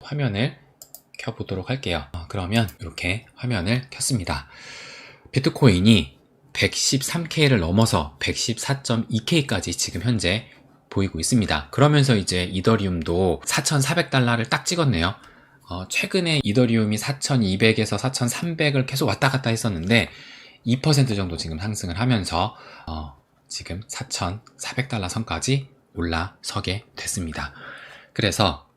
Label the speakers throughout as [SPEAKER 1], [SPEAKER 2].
[SPEAKER 1] 화면을 켜보도록 할게요. 그러면 이렇게 화면을 켰습니다. 비트코인이 113K를 넘어서 114.2K까지 지금 현재 보이고 있습니다. 그러면서 이제 이더리움도 4,400달러를 딱 찍었네요. 최근에 이더리움이 4,200에서 4,300을 계속 왔다 갔다 했었는데 2% 정도 지금 상승을 하면서 지금 4,400달러 선까지 올라서게 됐습니다. 그래서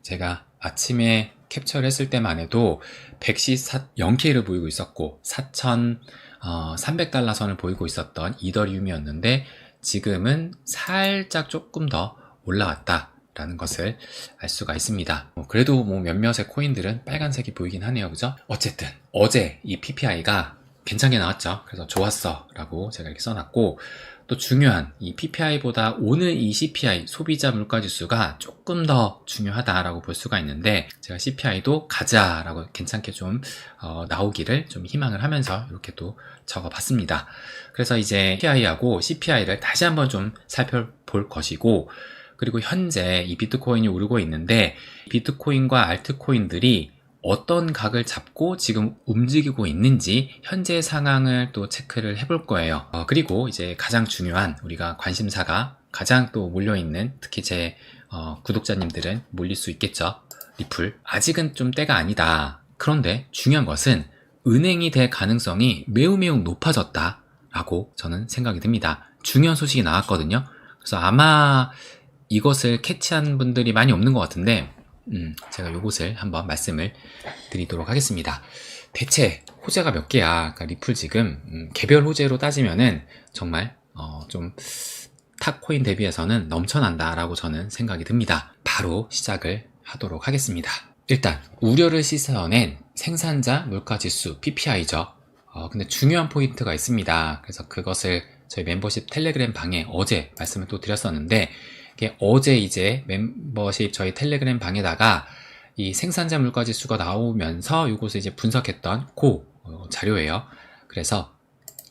[SPEAKER 1] 제가 아침에 캡처를 했을 때만 해도 114.0K를 보이고 있었고 4,300달러 선을 보이고 있었던 이더리움이었는데 지금은 살짝 조금 더 올라왔다 라는 것을 알 수가 있습니다. 그래도 몇몇의 코인들은 빨간색이 보이긴 하네요. 그죠? 어쨌든 어제 이 PPI가 괜찮게 나왔죠. 그래서 좋았어 라고 제가 이렇게 써놨고, 또 중요한 이 PPI보다 오늘 이 CPI 소비자 물가지수가 조금 더 중요하다라고 볼 수가 있는데, 제가 CPI도 가자라고 괜찮게 좀 나오기를 좀 희망을 하면서 이렇게 또 적어봤습니다. 그래서 이제 PPI하고 CPI를 다시 한번 좀 살펴볼 것이고, 그리고 현재 이 비트코인이 오르고 있는데 비트코인과 알트코인들이 어떤 각을 잡고 지금 움직이고 있는지 현재 상황을 또 체크를 해볼 거예요. 그리고 이제 가장 중요한 우리가 관심사가 가장 또 몰려있는, 특히 제 구독자님들은 몰릴 수 있겠죠. 리플. 아직은 좀 때가 아니다. 그런데 중요한 것은 은행이 될 가능성이 매우 높아졌다 라고 저는 생각이 듭니다. 중요한 소식이 나왔거든요. 그래서 아마 이것을 캐치한 분들이 많이 없는 것 같은데 제가 요것을 한번 말씀을 드리도록 하겠습니다. 대체 호재가 몇 개야? 그러니까 리플 지금 개별 호재로 따지면은 정말 좀 탑코인 대비해서는 넘쳐난다 라고 저는 생각이 듭니다. 바로 시작을 하도록 하겠습니다. 일단 우려를 씻어낸 생산자 물가지수 PPI죠. 근데 중요한 포인트가 있습니다. 그래서 그것을 저희 멤버십 텔레그램 방에 어제 말씀을 또 드렸었는데, 어제 이제 멤버십 저희 텔레그램 방에다가 이 생산자 물가지수가 나오면서 이것을 이제 분석했던 자료예요. 그래서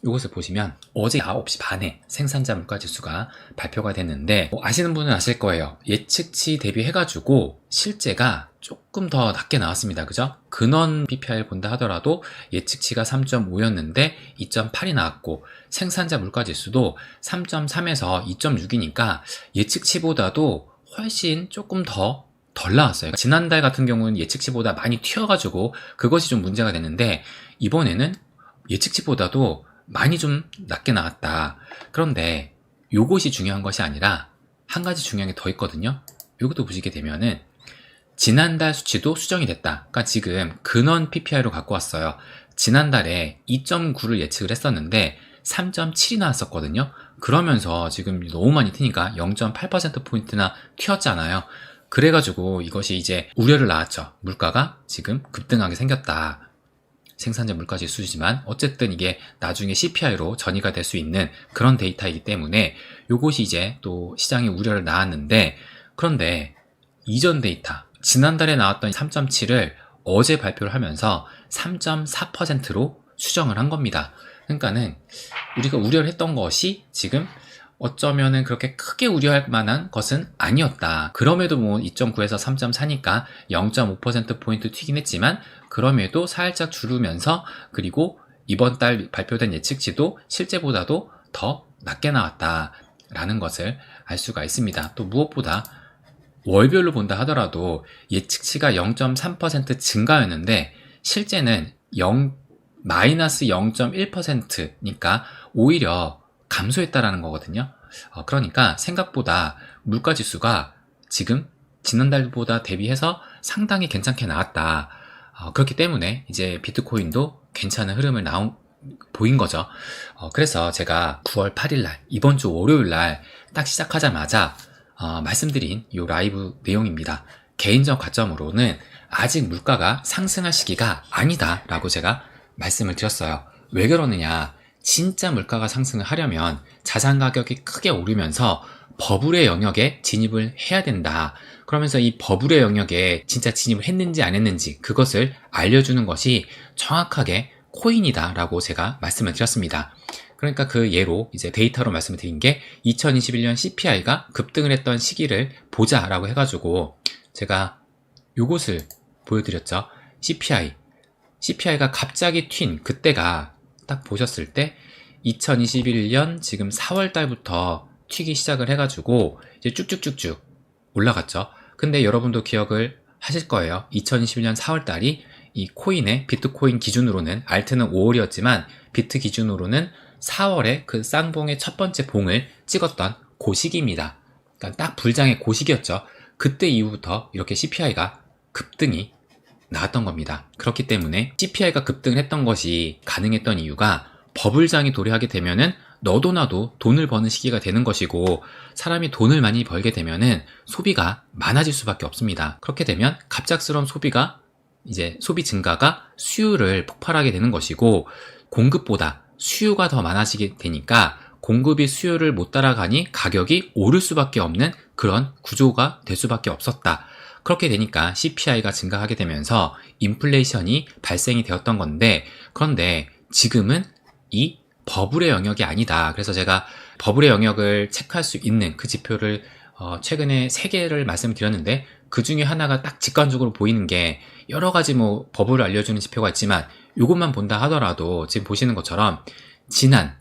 [SPEAKER 1] 이것을 보시면 어제 9시 반에 생산자 물가지수가 발표가 됐는데, 아시는 분은 아실 거예요. 예측치 대비해가지고 실제가 조금 더 낮게 나왔습니다. 그죠? 근원 PPI를 본다 하더라도 예측치가 3.5였는데 2.8이 나왔고, 생산자 물가지수도 3.3에서 2.6이니까 예측치보다도 훨씬 조금 더 덜 나왔어요. 지난달 같은 경우는 예측치보다 많이 튀어가지고 그것이 좀 문제가 됐는데, 이번에는 예측치보다도 많이 좀 낮게 나왔다. 그런데 요것이 중요한 것이 아니라 한 가지 중요한 게 더 있거든요. 요것도 보시게 되면은 지난달 수치도 수정이 됐다. 그러니까 지금 근원 PPI로 갖고 왔어요. 지난달에 2.9를 예측을 했었는데 3.7이 나왔었거든요. 그러면서 지금 너무 많이 튀니까 0.8%포인트나 튀었잖아요. 그래가지고 이것이 이제 우려를 낳았죠. 물가가 지금 급등하게 생겼다. 생산자 물가지수지만 어쨌든 이게 나중에 CPI로 전이가 될 수 있는 그런 데이터이기 때문에 요것이 이제 또 시장에 우려를 낳았는데, 그런데 이전 데이터 지난달에 나왔던 3.7을 어제 발표를 하면서 3.4%로 수정을 한 겁니다. 그러니까는 우리가 우려를 했던 것이 지금 어쩌면은 그렇게 크게 우려할 만한 것은 아니었다. 그럼에도 2.9에서 3.4니까 0.5%포인트 튀긴 했지만 그럼에도 살짝 줄으면서, 그리고 이번 달 발표된 예측치도 실제보다도 더 낮게 나왔다라는 것을 알 수가 있습니다. 또 무엇보다 월별로 본다 하더라도 예측치가 0.3% 증가였는데 실제는 마이너스 0.1%니까 오히려 감소했다라는 거거든요. 그러니까 생각보다 물가지수가 지금 지난달보다 대비해서 상당히 괜찮게 나왔다. 그렇기 때문에 이제 비트코인도 괜찮은 흐름을 보인 거죠. 그래서 제가 9월 8일날 이번 주 월요일날 딱 시작하자마자 말씀드린 이 라이브 내용입니다. 개인적 관점으로는 아직 물가가 상승할 시기가 아니다 라고 제가 말씀을 드렸어요. 왜 그러느냐, 진짜 물가가 상승을 하려면 자산 가격이 크게 오르면서 버블의 영역에 진입을 해야 된다. 그러면서 이 버블의 영역에 진짜 진입을 했는지 안 했는지 그것을 알려주는 것이 정확하게 코인이다 라고 제가 말씀을 드렸습니다. 그러니까 그 예로 이제 데이터로 말씀을 드린 게 2021년 CPI가 급등을 했던 시기를 보자 라고 해가지고 제가 요것을 보여드렸죠. CPI가 갑자기 튄 그때가 딱 보셨을 때 2021년 지금 4월 달부터 튀기 시작을 해가지고 이제 쭉쭉쭉쭉 올라갔죠. 근데 여러분도 기억을 하실 거예요. 2021년 4월 달이 이 코인의 비트코인 기준으로는, 알트는 5월이었지만 비트 기준으로는 4월에 그 쌍봉의 첫 번째 봉을 찍었던 그 시기입니다. 그러니까 딱 불장의 그 시기였죠. 그때 이후부터 이렇게 CPI가 급등이 나왔던 겁니다. 그렇기 때문에 CPI가 급등을 했던 것이 가능했던 이유가 버블장이 도래하게 되면은 너도 나도 돈을 버는 시기가 되는 것이고, 사람이 돈을 많이 벌게 되면은 소비가 많아질 수밖에 없습니다. 그렇게 되면 갑작스러운 소비 증가가 수요를 폭발하게 되는 것이고, 공급보다 수요가 더 많아지게 되니까 공급이 수요를 못 따라가니 가격이 오를 수밖에 없는 그런 구조가 될 수밖에 없었다. 그렇게 되니까 CPI가 증가하게 되면서 인플레이션이 발생이 되었던 건데, 그런데 지금은 이 버블의 영역이 아니다. 그래서 제가 버블의 영역을 체크할 수 있는 그 지표를 최근에 3개를 말씀드렸는데, 그 중에 하나가 딱 직관적으로 보이는 게, 여러 가지 버블을 알려주는 지표가 있지만 이것만 본다 하더라도 지금 보시는 것처럼 지난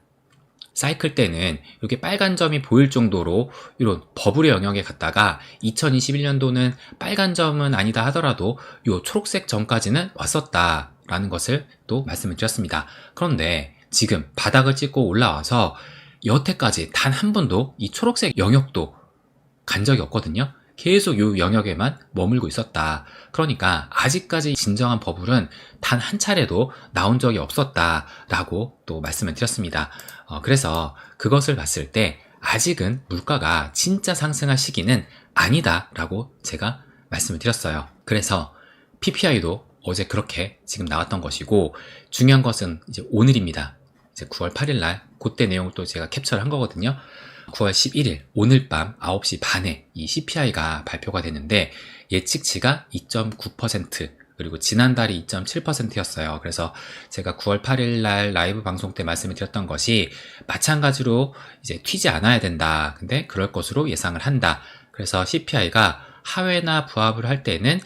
[SPEAKER 1] 사이클 때는 이렇게 빨간 점이 보일 정도로 이런 버블의 영역에 갔다가 2021년도는 빨간 점은 아니다 하더라도 이 초록색 점까지는 왔었다라는 것을 또 말씀을 드렸습니다. 그런데 지금 바닥을 찍고 올라와서 여태까지 단 한 번도 이 초록색 영역도 간 적이 없거든요. 계속 이 영역에만 머물고 있었다. 그러니까 아직까지 진정한 버블은 단 한 차례도 나온 적이 없었다라고 또 말씀을 드렸습니다. 그래서 그것을 봤을 때 아직은 물가가 진짜 상승할 시기는 아니다라고 제가 말씀을 드렸어요. 그래서 PPI도 어제 그렇게 지금 나왔던 것이고, 중요한 것은 이제 오늘입니다. 이제 9월 8일 날 그때 내용을 또 제가 캡처를 한 거거든요. 9월 11일 오늘 밤 9시 반에 이 CPI가 발표가 되는데, 예측치가 2.9%, 그리고 지난달이 2.7%였어요. 그래서 제가 9월 8일 날 라이브 방송 때 말씀을 드렸던 것이 마찬가지로 이제 튀지 않아야 된다. 근데 그럴 것으로 예상을 한다. 그래서 CPI가 하회나 부합을 할 때는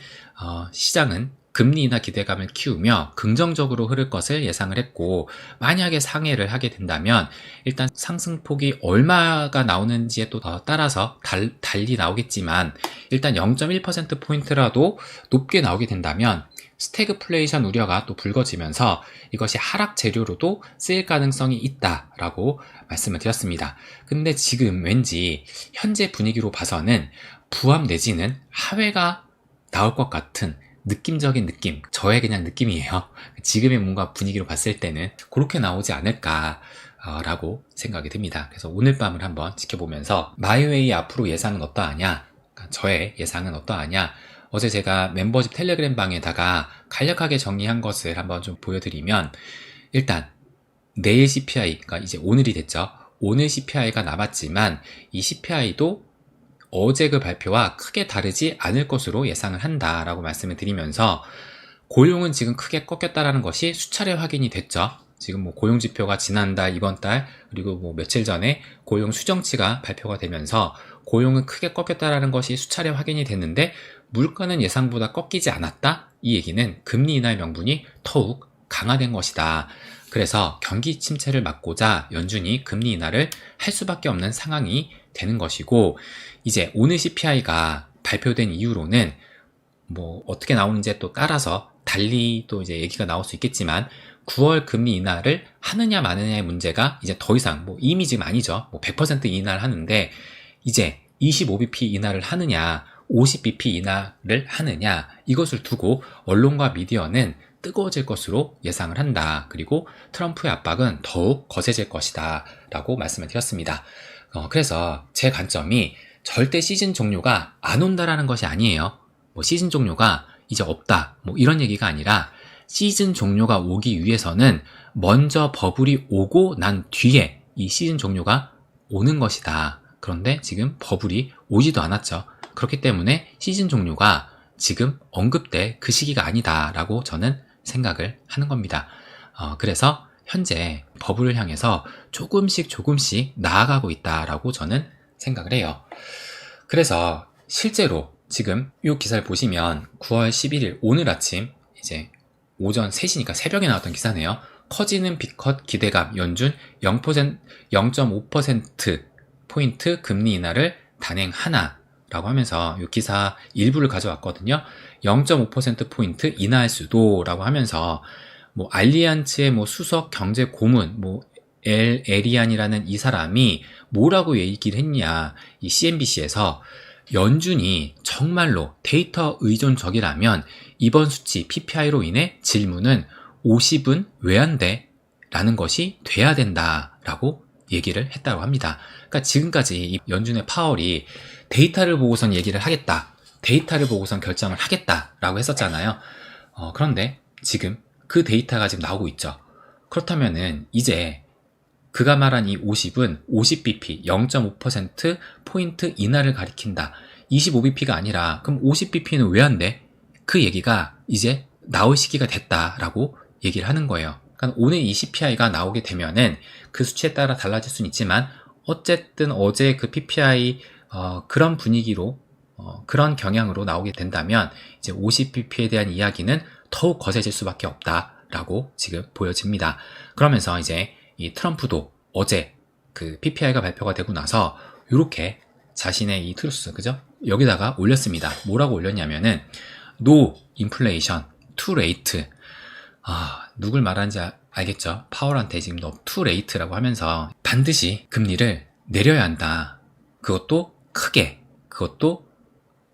[SPEAKER 1] 시장은 금리 인하 기대감을 키우며 긍정적으로 흐를 것을 예상을 했고, 만약에 상회를 하게 된다면 일단 상승폭이 얼마가 나오는지에 또 따라서 달리 나오겠지만, 일단 0.1%포인트라도 높게 나오게 된다면 스태그플레이션 우려가 또 불거지면서 이것이 하락 재료로도 쓰일 가능성이 있다라고 말씀을 드렸습니다. 근데 지금 왠지 현재 분위기로 봐서는 부합 내지는 하회가 나올 것 같은 느낌적인 느낌, 저의 그냥 느낌이에요. 지금의 뭔가 분위기로 봤을 때는 그렇게 나오지 않을까라고 생각이 듭니다. 그래서 오늘 밤을 한번 지켜보면서 마이웨이 앞으로 예상은 어떠하냐, 저의 예상은 어떠하냐, 어제 제가 멤버십 텔레그램 방에다가 간략하게 정리한 것을 한번 좀 보여드리면, 일단 내일 CPI, 그러니까 이제 오늘이 됐죠. 오늘 CPI가 남았지만 이 CPI도 어제 그 발표와 크게 다르지 않을 것으로 예상을 한다라고 말씀을 드리면서, 고용은 지금 크게 꺾였다라는 것이 수차례 확인이 됐죠. 지금 고용 지표가 지난달, 이번 달, 그리고 며칠 전에 고용 수정치가 발표가 되면서 고용은 크게 꺾였다라는 것이 수차례 확인이 됐는데, 물가는 예상보다 꺾이지 않았다? 이 얘기는 금리 인하의 명분이 더욱 강화된 것이다. 그래서 경기 침체를 막고자 연준이 금리 인하를 할 수밖에 없는 상황이 되는 것이고, 이제 오늘 CPI가 발표된 이후로는 어떻게 나오는지에 또 따라서 달리 또 이제 얘기가 나올 수 있겠지만, 9월 금리 인하를 하느냐 마느냐의 문제가 이제 더 이상 이미 지금 아니죠. 100% 인하를 하는데 이제 25bp 인하를 하느냐 50bp 인하를 하느냐, 이것을 두고 언론과 미디어는 뜨거워질 것으로 예상을 한다. 그리고 트럼프의 압박은 더욱 거세질 것이다 라고 말씀을 드렸습니다. 그래서 제 관점이 절대 시즌 종료가 안 온다라는 것이 아니에요. 시즌 종료가 이제 없다 이런 얘기가 아니라, 시즌 종료가 오기 위해서는 먼저 버블이 오고 난 뒤에 이 시즌 종료가 오는 것이다. 그런데 지금 버블이 오지도 않았죠. 그렇기 때문에 시즌 종료가 지금 언급될 그 시기가 아니다 라고 저는 생각을 하는 겁니다. 그래서 현재 버블을 향해서 조금씩 나아가고 있다라고 저는 생각을 해요. 그래서 실제로 지금 이 기사를 보시면 9월 11일 오늘 아침 이제 오전 3시니까 새벽에 나왔던 기사네요. 커지는 빅컷 기대감 연준 0.5%포인트 금리 인하를 단행하나 라고 하면서 이 기사 일부를 가져왔거든요. 0.5%포인트 인하할 수도 라고 하면서 뭐 알리안츠의 뭐 수석 경제 고문 뭐 에리안이라는 이 사람이 뭐라고 얘기를 했냐, 이 CNBC에서 연준이 정말로 데이터 의존적이라면 이번 수치 PPI로 인해 질문은 50은 왜 안 돼? 라는 것이 돼야 된다라고 얘기를 했다고 합니다. 그러니까 지금까지 이 연준의 파월이 데이터를 보고선 얘기를 하겠다, 데이터를 보고선 결정을 하겠다라고 했었잖아요. 그런데 지금 그 데이터가 지금 나오고 있죠. 그렇다면은 이제 그가 말한 이 50은 50bp 0.5%포인트 인하를 가리킨다. 25bp가 아니라 그럼 50bp는 왜 안 돼? 그 얘기가 이제 나올 시기가 됐다라고 얘기를 하는 거예요. 그러니까 오늘 이 CPI가 나오게 되면은 그 수치에 따라 달라질 수는 있지만 어쨌든 어제 그 PPI 그런 분위기로 그런 경향으로 나오게 된다면 이제 50bp에 대한 이야기는 더욱 거세질 수밖에 없다라고 지금 보여집니다. 그러면서 이제 이 트럼프도 어제 그 PPI가 발표가 되고 나서 이렇게 자신의 이 트루스, 그죠? 여기다가 올렸습니다. 뭐라고 올렸냐면은 No Inflation, Too Late. 누굴 말하는지 알겠죠? 파월한테 지금 너 Too Late라고 하면서 반드시 금리를 내려야 한다. 그것도 크게, 그것도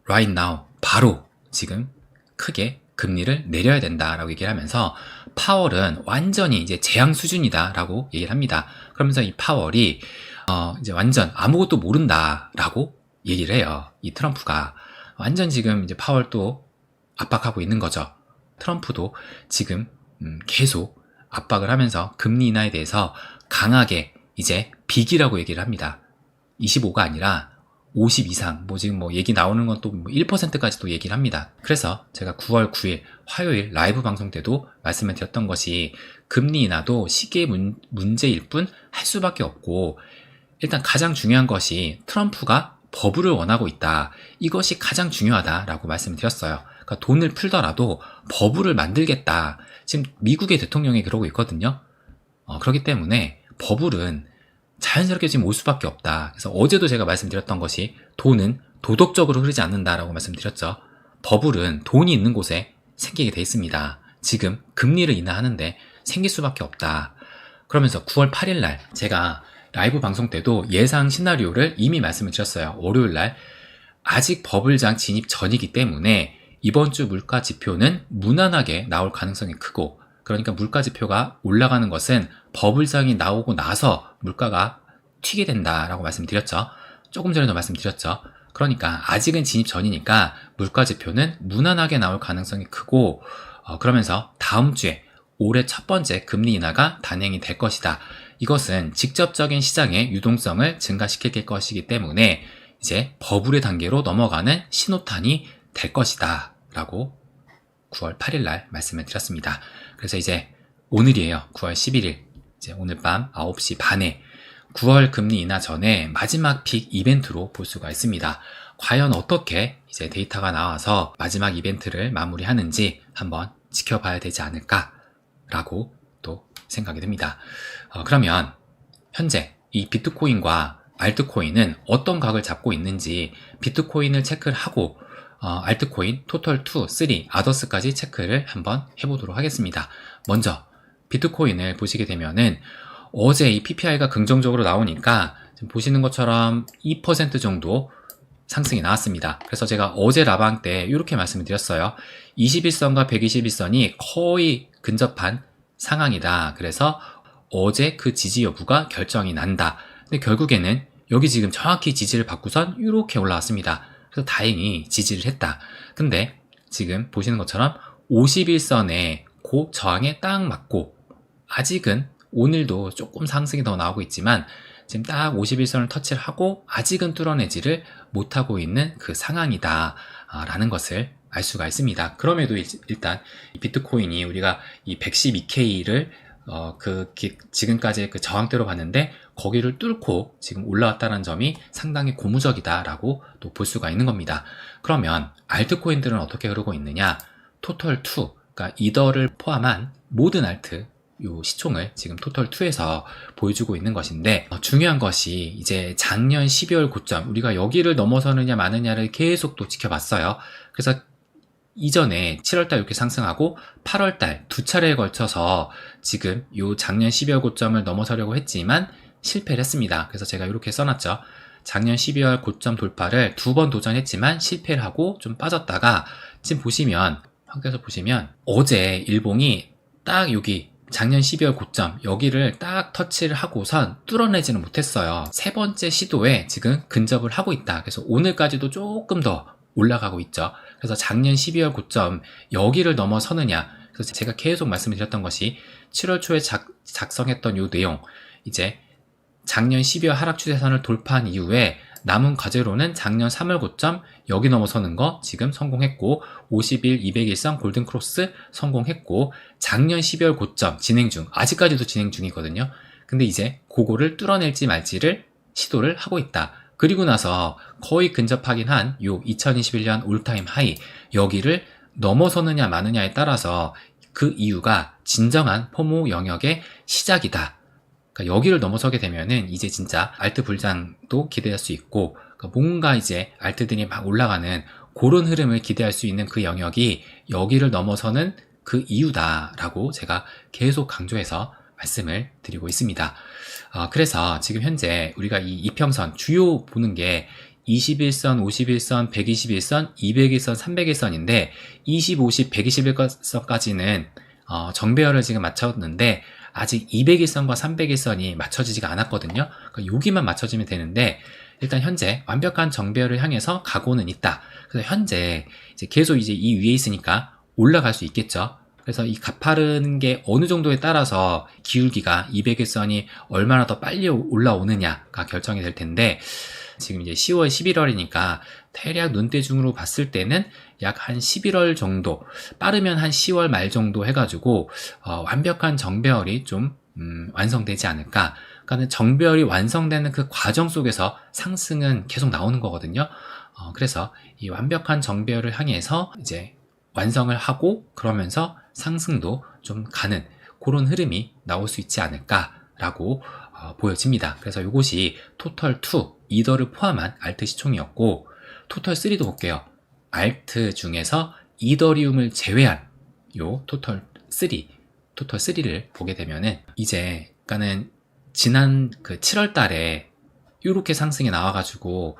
[SPEAKER 1] right now, 바로 지금 크게 금리를 내려야 된다라고 얘기를 하면서 파월은 완전히 이제 재앙 수준이다라고 얘기를 합니다. 그러면서 이 파월이 이제 완전 아무것도 모른다라고 얘기를 해요. 이 트럼프가 완전 지금 이제 파월 또 압박하고 있는 거죠. 트럼프도 지금 계속 압박을 하면서 금리 인하에 대해서 강하게 이제 빅이라고 얘기를 합니다. 25가 아니라 50 이상, 뭐 지금 뭐 얘기 나오는 건 또 1%까지도 얘기를 합니다. 그래서 제가 9월 9일 화요일 라이브 방송 때도 말씀을 드렸던 것이 금리 인하도 시기의 문제일 뿐 할 수밖에 없고, 일단 가장 중요한 것이 트럼프가 버블을 원하고 있다. 이것이 가장 중요하다라고 말씀을 드렸어요. 그러니까 돈을 풀더라도 버블을 만들겠다. 지금 미국의 대통령이 그러고 있거든요. 그렇기 때문에 버블은 자연스럽게 지금 올 수밖에 없다. 그래서 어제도 제가 말씀드렸던 것이 돈은 도덕적으로 흐르지 않는다라고 말씀드렸죠. 버블은 돈이 있는 곳에 생기게 돼 있습니다. 지금 금리를 인하하는데 생길 수밖에 없다. 그러면서 9월 8일 날 제가 라이브 방송 때도 예상 시나리오를 이미 말씀을 드렸어요. 월요일 날 아직 버블장 진입 전이기 때문에 이번 주 물가 지표는 무난하게 나올 가능성이 크고, 그러니까 물가 지표가 올라가는 것은 버블장이 나오고 나서 물가가 튀게 된다라고 말씀드렸죠. 조금 전에도 말씀드렸죠. 그러니까 아직은 진입 전이니까 물가 지표는 무난하게 나올 가능성이 크고, 그러면서 다음 주에 올해 첫 번째 금리 인하가 단행이 될 것이다. 이것은 직접적인 시장의 유동성을 증가시킬 것이기 때문에 이제 버블의 단계로 넘어가는 신호탄이 될 것이다 라고 9월 8일 날 말씀을 드렸습니다. 그래서 이제 오늘이에요. 9월 11일 이제 오늘 밤 9시 반에 9월 금리 인하 전에 마지막 빅 이벤트로 볼 수가 있습니다. 과연 어떻게 이제 데이터가 나와서 마지막 이벤트를 마무리하는지 한번 지켜봐야 되지 않을까라고 또 생각이 듭니다. 그러면 현재 이 비트코인과 알트코인은 어떤 각을 잡고 있는지 비트코인을 체크를 하고 알트코인, 토털2, 3, 아더스까지 체크를 한번 해보도록 하겠습니다. 먼저 비트코인을 보시게 되면은 어제 이 PPI가 긍정적으로 나오니까 지금 보시는 것처럼 2% 정도 상승이 나왔습니다. 그래서 제가 어제 라방 때 이렇게 말씀을 드렸어요. 21선과 121선이 거의 근접한 상황이다. 그래서 어제 그 지지 여부가 결정이 난다. 근데 결국에는 여기 지금 정확히 지지를 받고선 이렇게 올라왔습니다. 그래서 다행히 지지를 했다. 근데 지금 보시는 것처럼 51선에 그 저항에 딱 맞고 아직은 오늘도 조금 상승이 더 나오고 있지만 지금 딱 51선을 터치를 하고 아직은 뚫어내지를 못하고 있는 그 상황이다 라는 것을 알 수가 있습니다. 그럼에도 일단 비트코인이 우리가 이 112K를 지금까지 그 저항대로 봤는데 거기를 뚫고 지금 올라왔다는 점이 상당히 고무적이다라고 또 볼 수가 있는 겁니다. 그러면 알트코인들은 어떻게 흐르고 있느냐? 토털2, 그러니까 이더를 포함한 모든 알트 요 시총을 지금 토털2에서 보여주고 있는 것인데, 중요한 것이 이제 작년 12월 고점, 우리가 여기를 넘어서느냐 마느냐를 계속 또 지켜봤어요. 그래서 이전에 7월달 이렇게 상승하고 8월달 두 차례에 걸쳐서 지금 요 작년 12월 고점을 넘어서려고 했지만 실패를 했습니다. 그래서 제가 이렇게 써놨죠. 작년 12월 고점 돌파를 두 번 도전했지만 실패를 하고 좀 빠졌다가 지금 보시면, 확대해서 보시면 어제 일봉이 딱 여기 작년 12월 고점 여기를 딱 터치를 하고선 뚫어내지는 못했어요. 세 번째 시도에 지금 근접을 하고 있다. 그래서 오늘까지도 조금 더 올라가고 있죠. 그래서 작년 12월 고점 여기를 넘어서느냐, 그래서 제가 계속 말씀을 드렸던 것이 7월 초에 작성했던 요 내용, 이제 작년 12월 하락 추세선을 돌파한 이후에 남은 과제로는 작년 3월 고점 여기 넘어서는 거 지금 성공했고, 50일 200일선 골든크로스 성공했고, 작년 12월 고점 진행 중, 아직까지도 진행 중이거든요. 근데 이제 그거를 뚫어낼지 말지를 시도를 하고 있다. 그리고 나서 거의 근접하긴 한 요 2021년 올타임 하이 여기를 넘어서느냐 마느냐에 따라서 그 이유가 진정한 포모 영역의 시작이다. 그러니까 여기를 넘어서게 되면은 이제 진짜 알트 불장도 기대할 수 있고, 그러니까 뭔가 이제 알트들이 막 올라가는 그런 흐름을 기대할 수 있는 그 영역이 여기를 넘어서는 그 이유다라고 제가 계속 강조해서 말씀을 드리고 있습니다. 그래서 지금 현재 우리가 이 이평선 주요 보는 게 21선, 51선, 121선, 200일선, 300일선인데 20, 50, 121선까지는 정배열을 지금 맞췄는데 아직 200일선과 300일선이 맞춰지지가 않았거든요. 그러니까 여기만 맞춰지면 되는데 일단 현재 완벽한 정배열을 향해서 가고는 있다. 그래서 현재 이제 계속 이제 이 위에 있으니까 올라갈 수 있겠죠. 그래서 이 가파르는 게 어느 정도에 따라서 기울기가 200일선이 얼마나 더 빨리 올라오느냐가 결정이 될 텐데, 지금 이제 10월, 11월이니까 대략 눈대중으로 봤을 때는 약 한 11월 정도, 빠르면 한 10월 말 정도 해가지고 완벽한 정배열이 좀 완성되지 않을까. 그러니까 정배열이 완성되는 그 과정 속에서 상승은 계속 나오는 거거든요. 그래서 이 완벽한 정배열을 향해서 이제 완성을 하고 그러면서 상승도 좀 가는 그런 흐름이 나올 수 있지 않을까라고 보여집니다. 그래서 이것이 토털2 이더를 포함한 알트 시총이었고, 토털3도 볼게요. 알트 중에서 이더리움을 제외한 요 토털3를 보게 되면은 이제 그러니까는 지난 그 7월 달에 이렇게 상승이 나와가지고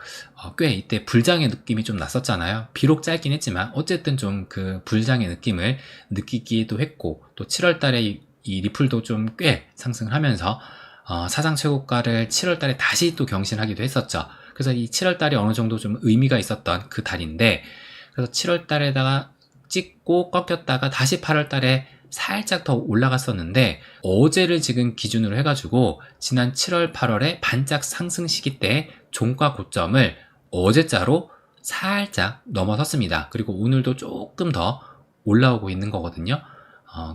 [SPEAKER 1] 꽤 이때 불장의 느낌이 좀 났었잖아요. 비록 짧긴 했지만 어쨌든 좀 그 불장의 느낌을 느끼기도 했고, 또 7월 달에 이 리플도 좀 꽤 상승을 하면서 사상 최고가를 7월 달에 다시 또 경신하기도 했었죠. 그래서 이 7월 달이 어느 정도 좀 의미가 있었던 그 달인데, 그래서 7월 달에다가 찍고 꺾였다가 다시 8월 달에 살짝 더 올라갔었는데, 어제를 지금 기준으로 해가지고 지난 7월 8월에 반짝 상승 시기 때 종가 고점을 어제자로 살짝 넘어섰습니다. 그리고 오늘도 조금 더 올라오고 있는 거거든요.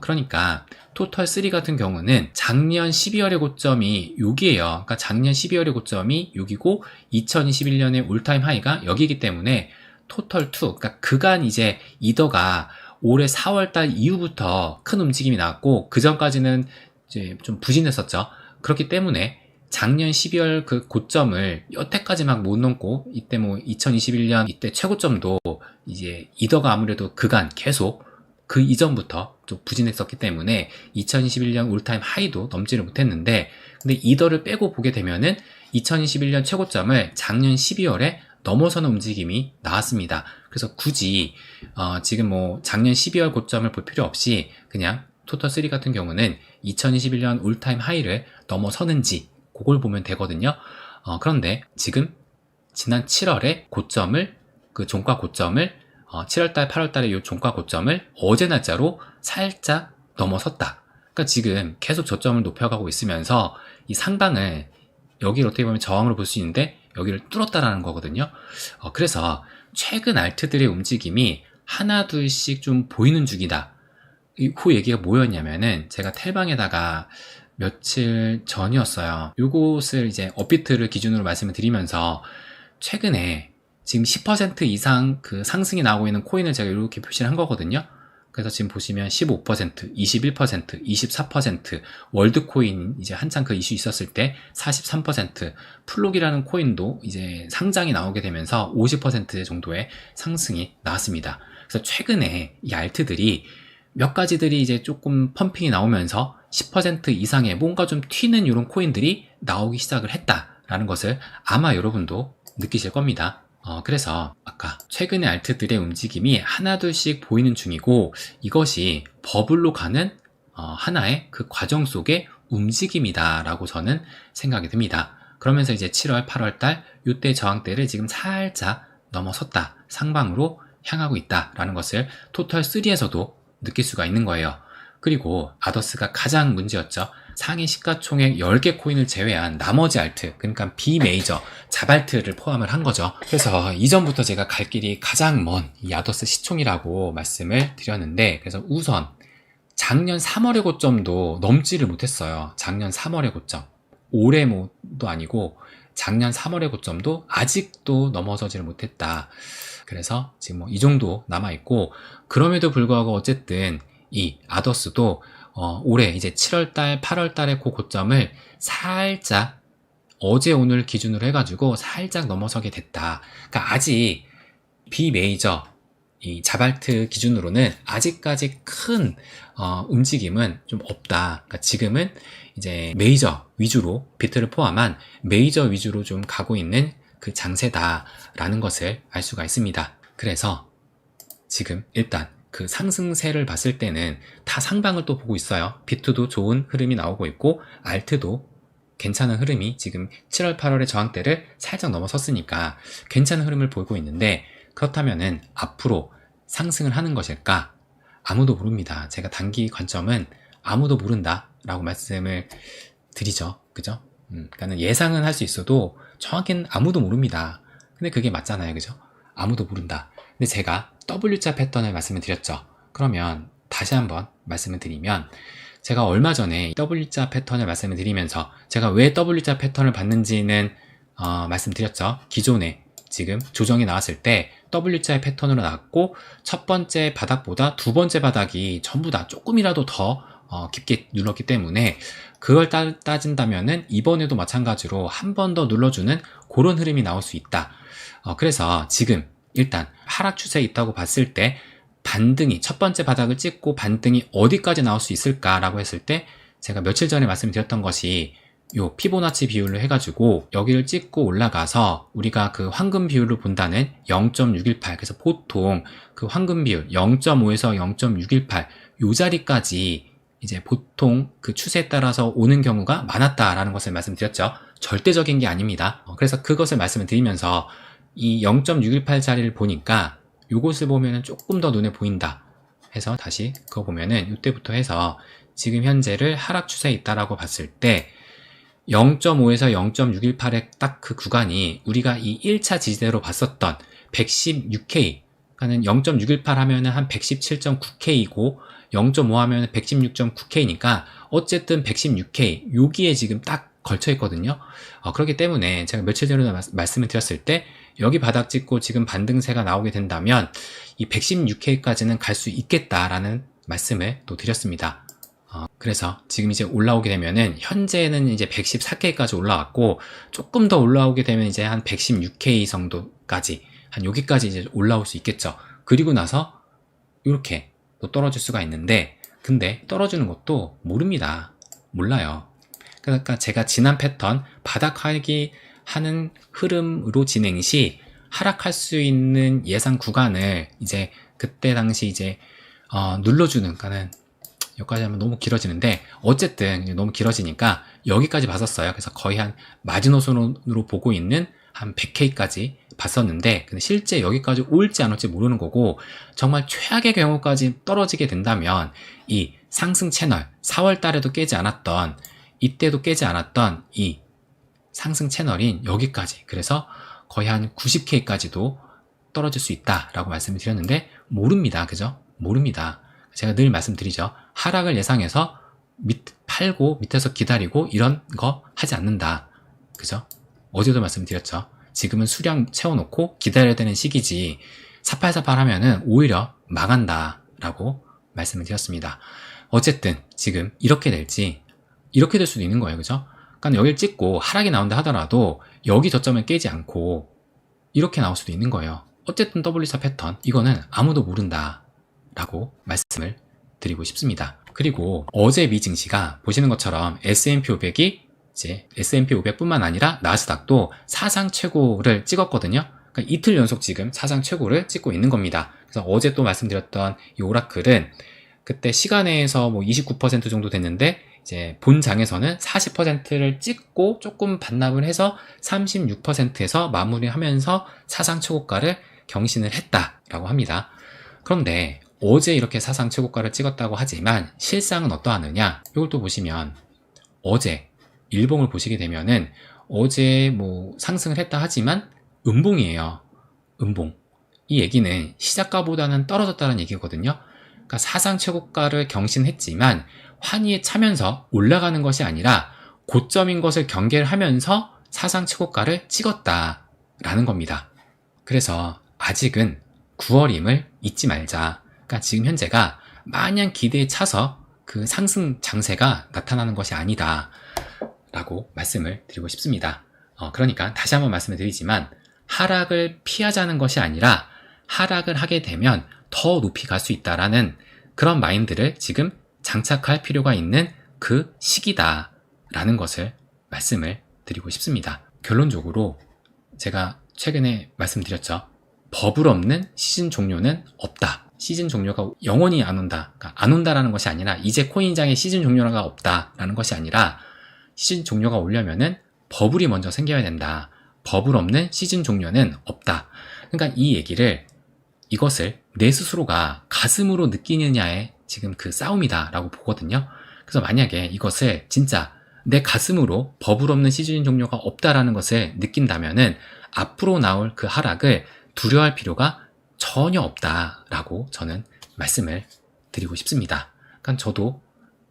[SPEAKER 1] 그러니까 토털3 같은 경우는 작년 12월의 고점이 여기에요. 그러니까 작년 12월의 고점이 여기고 2021년의 올타임 하이가 여기이기 때문에 토털2, 그러니까 그간 이제 이더가 올해 4월달 이후부터 큰 움직임이 나왔고, 그 전까지는 이제 좀 부진했었죠. 그렇기 때문에 작년 12월 그 고점을 여태까지 막 못 넘고, 이때 뭐 2021년 이때 최고점도 이제 이더가 아무래도 그간 계속 그 이전부터 좀 부진했었기 때문에 2021년 올타임 하이도 넘지를 못했는데, 근데 이더를 빼고 보게 되면은 2021년 최고점을 작년 12월에 넘어서는 움직임이 나왔습니다. 그래서 굳이 지금 뭐 작년 12월 고점을 볼 필요 없이 그냥 토털3 같은 경우는 2021년 올타임 하이를 넘어서는지 그걸 보면 되거든요. 그런데 지금 지난 7월에 고점을, 그 종가 고점을 7월달, 8월달에 이 종가 고점을 어제 날짜로 살짝 넘어섰다. 그러니까 지금 계속 저점을 높여가고 있으면서 이 상단을, 여기를 어떻게 보면 저항으로 볼 수 있는데 여기를 뚫었다라는 거거든요. 그래서 최근 알트들의 움직임이 하나 둘씩 좀 보이는 중이다. 그 얘기가 뭐였냐면은, 제가 텔방에다가 며칠 전이었어요. 요것을 이제 업비트를 기준으로 말씀을 드리면서 최근에 지금 10% 이상 그 상승이 나오고 있는 코인을 제가 이렇게 표시를 한 거거든요. 그래서 지금 보시면 15%, 21%, 24%, 월드코인 이제 한창 그 이슈 있었을 때 43%, 플록이라는 코인도 이제 상장이 나오게 되면서 50% 정도의 상승이 나왔습니다. 그래서 최근에 이 알트들이 몇 가지들이 이제 조금 펌핑이 나오면서 10% 이상의 뭔가 좀 튀는 이런 코인들이 나오기 시작을 했다라는 것을 아마 여러분도 느끼실 겁니다. 그래서 아까 최근의 알트들의 움직임이 하나둘씩 보이는 중이고 이것이 버블로 가는 하나의 그 과정 속의 움직임이다 라고 저는 생각이 듭니다. 그러면서 이제 7월, 8월 달 이때 저항대를 지금 살짝 넘어섰다, 상방으로 향하고 있다 라는 것을 토탈3에서도 느낄 수가 있는 거예요. 그리고 아더스가 가장 문제였죠. 상위 시가총액 10개 코인을 제외한 나머지 알트, 그러니까 비메이저, 자발트를 포함을 한 거죠. 그래서 이전부터 제가 갈 길이 가장 먼 이 아더스 시총이라고 말씀을 드렸는데, 그래서 우선 작년 3월의 고점도 넘지를 못했어요. 작년 3월의 고점. 올해 뭐도 아니고 작년 3월의 고점도 아직도 넘어서지를 못했다. 그래서 지금 뭐 이 정도 남아있고, 그럼에도 불구하고 어쨌든 이 아더스도 올해 이제 7월달, 8월달의 그 고점을 살짝 어제 오늘 기준으로 해가지고 살짝 넘어서게 됐다. 그러니까 아직 비메이저 이 자발트 기준으로는 아직까지 큰 움직임은 좀 없다. 그러니까 지금은 이제 메이저 위주로, 비트를 포함한 메이저 위주로 좀 가고 있는 그 장세다라는 것을 알 수가 있습니다. 그래서 지금 일단 그 상승세를 봤을 때는 다 상방을 또 보고 있어요. 비트도 좋은 흐름이 나오고 있고 알트도 괜찮은 흐름이 지금 7월 8월의 저항대를 살짝 넘어섰으니까 괜찮은 흐름을 보이고 있는데, 그렇다면은 앞으로 상승을 하는 것일까? 아무도 모릅니다. 제가 단기 관점은 아무도 모른다 라고 말씀을 드리죠. 그죠? 그러니까 예상은 할 수 있어도 정확히는 아무도 모릅니다. 근데 그게 맞잖아요. 그죠? 아무도 모른다. 근데 제가 W자 패턴을 말씀을 드렸죠. 그러면 다시 한번 말씀을 드리면, 제가 얼마 전에 W자 패턴을 말씀을 드리면서 제가 왜 W자 패턴을 봤는지는 말씀드렸죠. 기존에 지금 조정이 나왔을 때 W자의 패턴으로 나왔고, 첫 번째 바닥보다 두 번째 바닥이 전부 다 조금이라도 더 깊게 눌렀기 때문에 그걸 따진다면은 이번에도 마찬가지로 한 번 더 눌러주는 그런 흐름이 나올 수 있다. 그래서 지금 일단 하락 추세에 있다고 봤을 때 반등이, 첫 번째 바닥을 찍고 반등이 어디까지 나올 수 있을까라고 했을 때, 제가 며칠 전에 말씀드렸던 것이 요 피보나치 비율로 해가지고 여기를 찍고 올라가서 우리가 그 황금 비율로 본다는 0.618, 그래서 보통 그 황금 비율 0.5에서 0.618 요 자리까지 이제 보통 그 추세에 따라서 오는 경우가 많았다라는 것을 말씀드렸죠. 절대적인 게 아닙니다. 그래서 그것을 말씀을 드리면서 이 0.618 자리를 보니까 요것을 보면은 조금 더 눈에 보인다 해서 다시 그거 보면은 이때부터 해서 지금 현재를 하락 추세에 있다라고 봤을 때 0.5에서 0.618의 딱 그 구간이 우리가 이 1차 지지대로 봤었던 116K, 그러니까는 0.618 하면은 한 117.9K이고 0.5 하면은 116.9K니까 어쨌든 116K 여기에 지금 딱 걸쳐 있거든요. 그렇기 때문에 제가 며칠 전에 말씀을 드렸을 때 여기 바닥 찍고 지금 반등세가 나오게 된다면 이 116K까지는 갈 수 있겠다라는 말씀을 또 드렸습니다. 그래서 지금 이제 올라오게 되면은 현재는 이제 114K까지 올라왔고, 조금 더 올라오게 되면 이제 한 116K 정도까지, 한 여기까지 이제 올라올 수 있겠죠. 그리고 나서 이렇게 또 떨어질 수가 있는데, 근데 떨어지는 것도 모릅니다. 몰라요. 그러니까 제가 지난 패턴 바닥하기 하는 흐름으로 진행 시 하락할 수 있는 예상 구간을 이제 그때 당시 이제 눌러주는, 그러니까는 여기까지 하면 너무 길어지는데 어쨌든 너무 길어지니까 여기까지 봤었어요. 그래서 거의 한 마지노선으로 보고 있는 한 100K까지 봤었는데, 근데 실제 여기까지 올지 안 올지 모르는 거고, 정말 최악의 경우까지 떨어지게 된다면 이 상승 채널, 4월 달에도 깨지 않았던, 이때도 깨지 않았던 이 상승 채널인 여기까지, 그래서 거의 한 90K까지도 떨어질 수 있다라고 말씀을 드렸는데 모릅니다. 그죠? 모릅니다. 제가 늘 말씀드리죠. 하락을 예상해서 팔고 밑에서 기다리고 이런 거 하지 않는다. 그죠? 어제도 말씀드렸죠. 지금은 수량 채워놓고 기다려야 되는 시기지 사팔사팔 하면은 오히려 망한다 라고 말씀을 드렸습니다. 어쨌든 지금 이렇게 될지 이렇게 될 수도 있는 거예요. 그죠? 그러니까 여기를 찍고 하락이 나온다 하더라도 여기 저점을 깨지 않고 이렇게 나올 수도 있는 거예요. 어쨌든 WSA 패턴 이거는 아무도 모른다 라고 말씀을 드리고 싶습니다. 그리고 어제 미 증시가 보시는 것처럼 S&P 500이 이제 S&P 500뿐만 아니라 나스닥도 사상 최고를 찍었거든요. 그러니까 이틀 연속 지금 사상 최고를 찍고 있는 겁니다. 그래서 어제 또 말씀드렸던 이 오라클은 그때 시간에서 뭐 29% 정도 됐는데 이제 본장에서는 40%를 찍고 조금 반납을 해서 36%에서 마무리하면서 사상 최고가를 경신을 했다라고 합니다. 그런데 어제 이렇게 사상 최고가를 찍었다고 하지만 실상은 어떠하느냐? 이걸 또 보시면 어제 일봉을 보시게 되면은 어제 뭐 상승을 했다 하지만 음봉이에요. 음봉. 이 얘기는 시작가보다는 떨어졌다는 얘기거든요. 그러니까 사상 최고가를 경신했지만 환희에 차면서 올라가는 것이 아니라 고점인 것을 경계를 하면서 사상 최고가를 찍었다라는 겁니다. 그래서 아직은 9월임을 잊지 말자. 그러니까 지금 현재가 마냥 기대에 차서 그 상승 장세가 나타나는 것이 아니다 라고 말씀을 드리고 싶습니다. 그러니까 다시 한번 말씀을 드리지만 하락을 피하자는 것이 아니라 하락을 하게 되면 더 높이 갈 수 있다라는 그런 마인드를 지금 장착할 필요가 있는 그 시기다라는 것을 말씀을 드리고 싶습니다. 결론적으로 제가 최근에 말씀드렸죠. 버블 없는 시즌 종료는 없다. 시즌 종료가 영원히 안 온다. 그러니까 안 온다라는 것이 아니라 이제 코인장에 시즌 종료가 없다라는 것이 아니라 시즌 종료가 오려면은 버블이 먼저 생겨야 된다. 버블 없는 시즌 종료는 없다. 그러니까 이 얘기를 이것을 내 스스로가 가슴으로 느끼느냐의 지금 그 싸움이다라고 보거든요. 그래서 만약에 이것을 진짜 내 가슴으로 버블 없는 시즌 종료가 없다라는 것을 느낀다면은 앞으로 나올 그 하락을 두려워할 필요가 전혀 없다라고 저는 말씀을 드리고 싶습니다. 그러니까 저도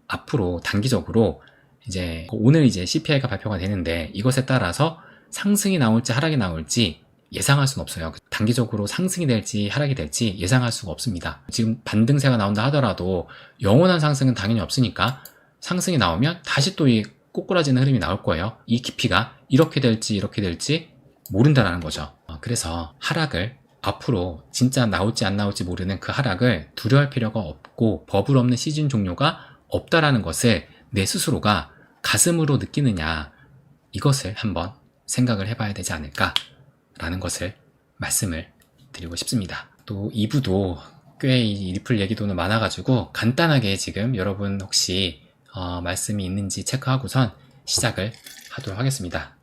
[SPEAKER 1] 앞으로 단기적으로 이제 오늘 이제 CPI가 발표가 되는데 이것에 따라서 상승이 나올지 하락이 나올지 예상할 수는 없어요. 단기적으로 상승이 될지 하락이 될지 예상할 수가 없습니다. 지금 반등세가 나온다 하더라도 영원한 상승은 당연히 없으니까 상승이 나오면 다시 또 이 꼬꾸라지는 흐름이 나올 거예요. 이 깊이가 이렇게 될지 모른다라는 거죠. 그래서 하락을 앞으로 진짜 나올지 안 나올지 모르는 그 하락을 두려워할 필요가 없고 버블 없는 시즌 종료가 없다라는 것을 내 스스로가 가슴으로 느끼느냐 이것을 한번 생각을 해봐야 되지 않을까라는 것을 말씀을 드리고 싶습니다. 또 2부도 꽤 이 리플 얘기도는 많아가지고 간단하게 지금 여러분 혹시 말씀이 있는지 체크하고선 시작을 하도록 하겠습니다.